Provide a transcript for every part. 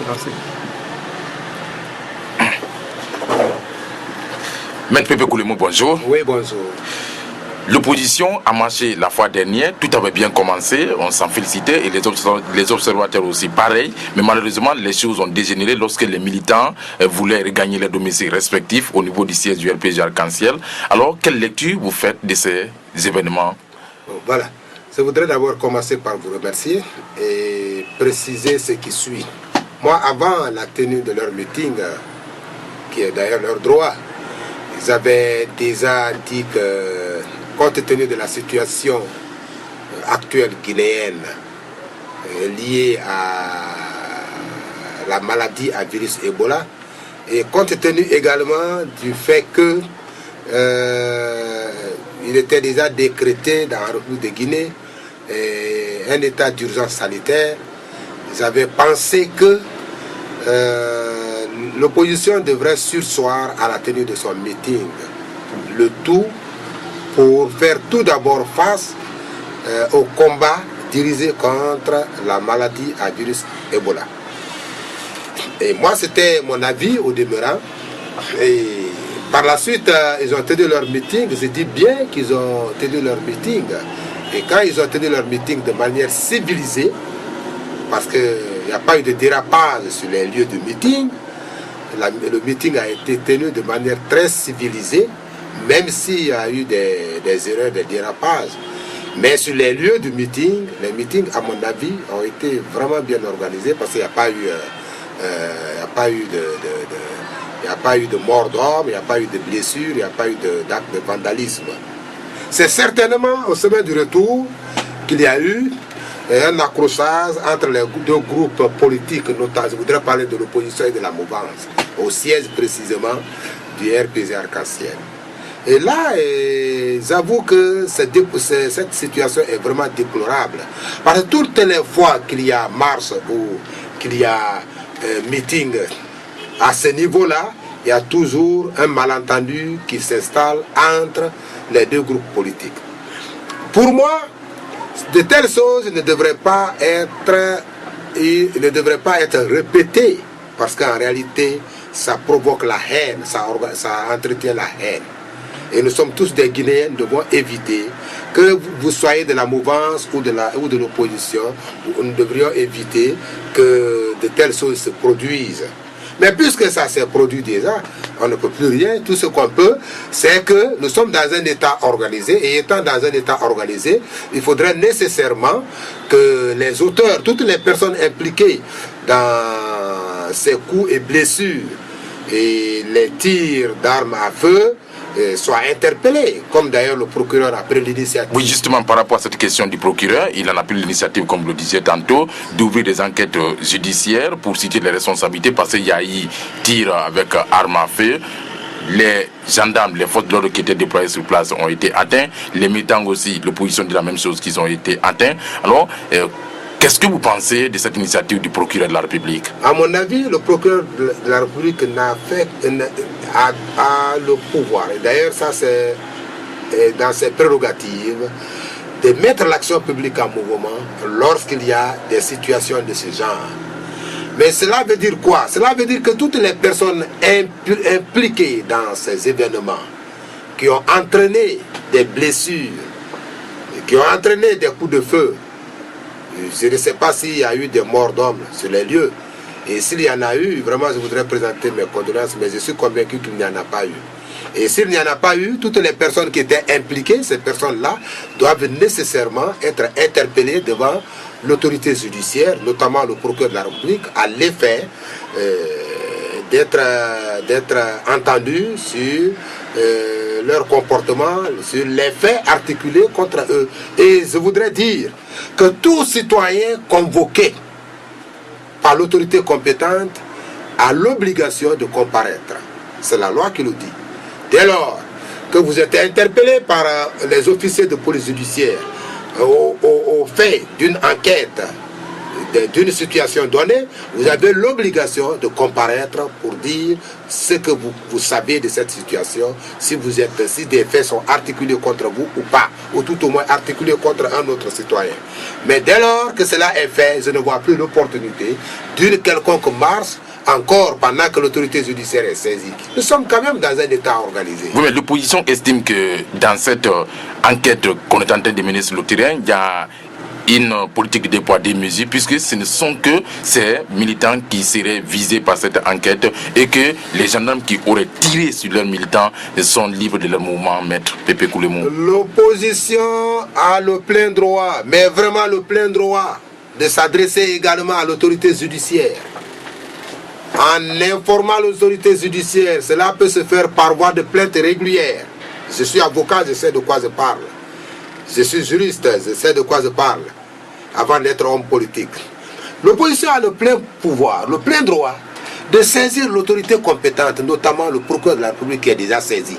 lancé. Maître Pépé Koulemou, bonjour. Oui, bonjour. L'opposition a marché la fois dernière, tout avait bien commencé, on s'en félicitait et les observateurs aussi pareil, mais malheureusement les choses ont dégénéré lorsque les militants voulaient regagner leurs domiciles respectifs au niveau du siège du RPG Arc-en-Ciel. Alors, quelle lecture vous faites de ces événements? Voilà, je voudrais d'abord commencer par vous remercier et préciser ce qui suit. Moi, avant la tenue de leur meeting, qui est d'ailleurs leur droit, ils avaient déjà dit que, compte tenu de la situation actuelle guinéenne liée à la maladie à virus Ebola, et compte tenu également du fait que il était déjà décrété dans la République de Guinée un état d'urgence sanitaire, ils avaient pensé que l'opposition devrait surseoir à la tenue de son meeting. Le tout pour faire tout d'abord face au combat dirigé contre la maladie à virus Ebola. Et moi, c'était mon avis au demeurant. Et par la suite, ils ont tenu leur meeting. Je dis bien qu'ils ont tenu leur meeting. Et quand ils ont tenu leur meeting de manière civilisée, parce qu'il n'y a pas eu de dérapage sur les lieux de meeting, le meeting a été tenu de manière très civilisée, même s'il y a eu des erreurs de dérapage. Mais sur les lieux de meeting, les meetings, à mon avis, ont été vraiment bien organisés parce qu'il n'y a pas eu, de mort d'homme, il n'y a pas eu de blessures, il n'y a pas eu d'acte de vandalisme. C'est certainement au sommet du retour qu'il y a eu un accrochage entre les deux groupes politiques, notamment, je voudrais parler de l'opposition et de la mouvance, au siège précisément du RPG Arc-en-Ciel. Et là, j'avoue que cette situation est vraiment déplorable. Parce que toutes les fois qu'il y a marche ou qu'il y a meeting à ce niveau-là, il y a toujours un malentendu qui s'installe entre les deux groupes politiques. Pour moi, de telles choses ne devraient pas être répétées parce qu'en réalité, ça provoque la haine, ça entretient la haine. Et nous sommes tous des Guinéens, nous devons éviter que vous soyez de la mouvance ou de l'opposition, nous devrions éviter que de telles choses se produisent. Mais puisque ça s'est produit déjà, on ne peut plus rien. Tout ce qu'on peut, c'est que nous sommes dans un État organisé. Et étant dans un État organisé, il faudrait nécessairement que les auteurs, toutes les personnes impliquées dans ces coups et blessures et les tirs d'armes à feu soient interpellés, comme d'ailleurs le procureur a pris l'initiative. Oui, justement, par rapport à cette question du procureur, il en a pris l'initiative, comme le disait tantôt, d'ouvrir des enquêtes judiciaires pour citer les responsabilités, parce qu'il y a eu tir avec armes à feu. Les gendarmes, les forces de l'ordre qui étaient déployées sur place ont été atteints. Les militants aussi, l'opposition dit la même chose, qu'ils ont été atteints. Alors, qu'est-ce que vous pensez de cette initiative du procureur de la République? À mon avis, le procureur de la République a le pouvoir. Et d'ailleurs, ça c'est dans ses prérogatives de mettre l'action publique en mouvement lorsqu'il y a des situations de ce genre. Mais cela veut dire quoi? Cela veut dire que toutes les personnes impliquées dans ces événements, qui ont entraîné des blessures, qui ont entraîné des coups de feu, je ne sais pas s'il y a eu des morts d'hommes sur les lieux. Et s'il y en a eu, vraiment je voudrais présenter mes condoléances, mais je suis convaincu qu'il n'y en a pas eu. Et s'il n'y en a pas eu, toutes les personnes qui étaient impliquées, ces personnes-là, doivent nécessairement être interpellées devant l'autorité judiciaire, notamment le procureur de la République, à l'effet d'être entendus sur leur comportement, sur les faits articulés contre eux. Et je voudrais dire que tout citoyen convoqué par l'autorité compétente a l'obligation de comparaître. C'est la loi qui le dit. Dès lors que vous êtes interpellé par les officiers de police judiciaire au fait d'une enquête d'une situation donnée, vous avez l'obligation de comparaître pour dire ce que vous savez de cette situation, si des faits sont articulés contre vous ou pas, ou tout au moins articulés contre un autre citoyen. Mais dès lors que cela est fait, je ne vois plus l'opportunité d'une quelconque marche, encore pendant que l'autorité judiciaire est saisie. Nous sommes quand même dans un État organisé. Oui, mais l'opposition estime que dans cette enquête qu'on est en train de mener sur le terrain, il y a une politique de poids des mesures, puisque ce ne sont que ces militants qui seraient visés par cette enquête et que les gendarmes qui auraient tiré sur leurs militants sont libres de leur mouvement, maître Pépé Koulémou. L'opposition a le plein droit, mais vraiment le plein droit, de s'adresser également à l'autorité judiciaire. En informant l'autorité judiciaire, cela peut se faire par voie de plainte régulière. Je suis avocat, je sais de quoi je parle. Je suis juriste, je sais de quoi je parle, avant d'être homme politique. L'opposition a le plein pouvoir, le plein droit de saisir l'autorité compétente, notamment le procureur de la République qui est déjà saisi.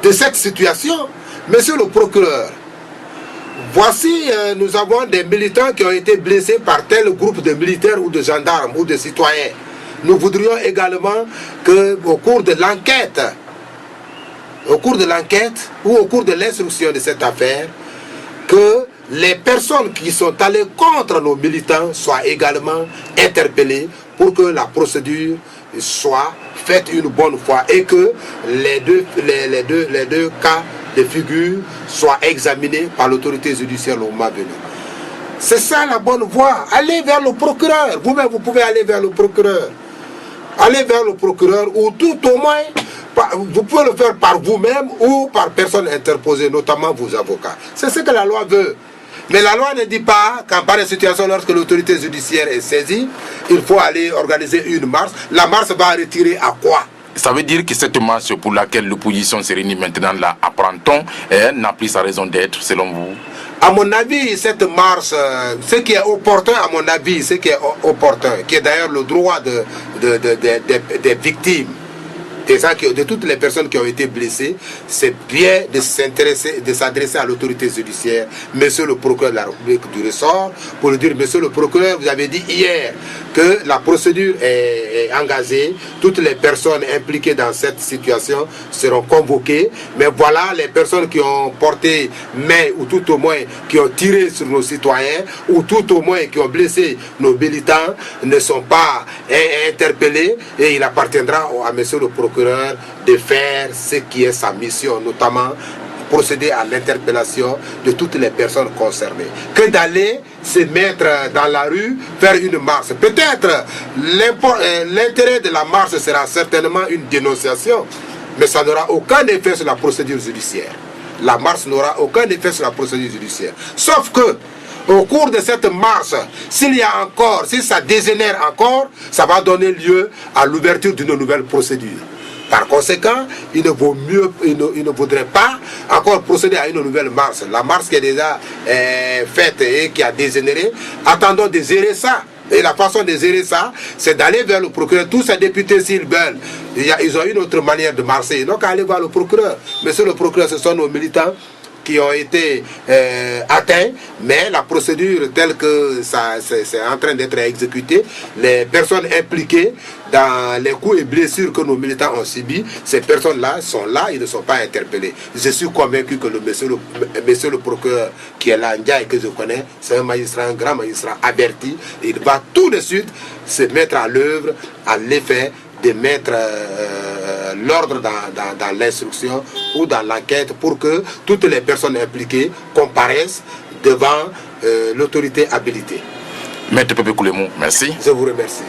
De cette situation, monsieur le procureur, voici, nous avons des militants qui ont été blessés par tel groupe de militaires ou de gendarmes ou de citoyens. Nous voudrions également qu'au cours de l'enquête, ou au cours de l'instruction de cette affaire, que les personnes qui sont allées contre nos militants soient également interpellées pour que la procédure soit faite une bonne fois et que les deux cas de figure soient examinés par l'autorité judiciaire le moment venu. C'est ça la bonne voie. Allez vers le procureur. Vous-même, vous pouvez aller vers le procureur. Allez vers le procureur ou tout au moins, vous pouvez le faire par vous-même ou par personne interposée, notamment vos avocats. C'est ce que la loi veut. Mais la loi ne dit pas qu'en pareille situation, lorsque l'autorité judiciaire est saisie, il faut aller organiser une marche. La marche va retirer à quoi? Ça veut dire que cette marche pour laquelle l'opposition se réunit maintenant là, apprend-on, n'a plus sa raison d'être, selon vous? À mon avis, cette marche, ce qui est opportun, à mon avis, ce qui est opportun, qui est d'ailleurs le droit des victimes, de toutes les personnes qui ont été blessées, c'est bien de s'adresser à l'autorité judiciaire, monsieur le procureur de la République du ressort, pour lui dire, monsieur le procureur, vous avez dit hier que la procédure est engagée, toutes les personnes impliquées dans cette situation seront convoquées, mais voilà, les personnes qui ont porté main, ou tout au moins qui ont tiré sur nos citoyens, ou tout au moins qui ont blessé nos militants, ne sont pas interpellés, et il appartiendra à monsieur le procureur de faire ce qui est sa mission, notamment procéder à l'interpellation de toutes les personnes concernées, que d'aller se mettre dans la rue, faire une marche. Peut-être l'intérêt de la marche sera certainement une dénonciation, mais ça n'aura aucun effet sur la procédure judiciaire. La marche n'aura aucun effet sur la procédure judiciaire. Sauf que au cours de cette marche, si ça dégénère encore, ça va donner lieu à l'ouverture d'une nouvelle procédure. Par conséquent, il ne vaudrait pas encore procéder à une nouvelle marche. La marche qui est déjà faite et qui a dégénéré, attendons de gérer ça. Et la façon de gérer ça, c'est d'aller vers le procureur. Tous ces députés, s'ils veulent, ils ont une autre manière de marcher. Donc, aller voir le procureur. Monsieur le procureur, ce sont nos militants qui ont été atteints, mais la procédure telle que c'est en train d'être exécutée, les personnes impliquées dans les coups et blessures que nos militants ont subis, ces personnes-là sont là, ils ne sont pas interpellés. Je suis convaincu que monsieur le procureur qui est là, Ndiaye, que je connais, c'est un magistrat, un grand magistrat averti, il va tout de suite se mettre à l'œuvre, à l'effet de mettre l'ordre dans l'instruction ou dans l'enquête pour que toutes les personnes impliquées comparaissent devant l'autorité habilitée. Maître Pépé Koulémou, merci. Je vous remercie.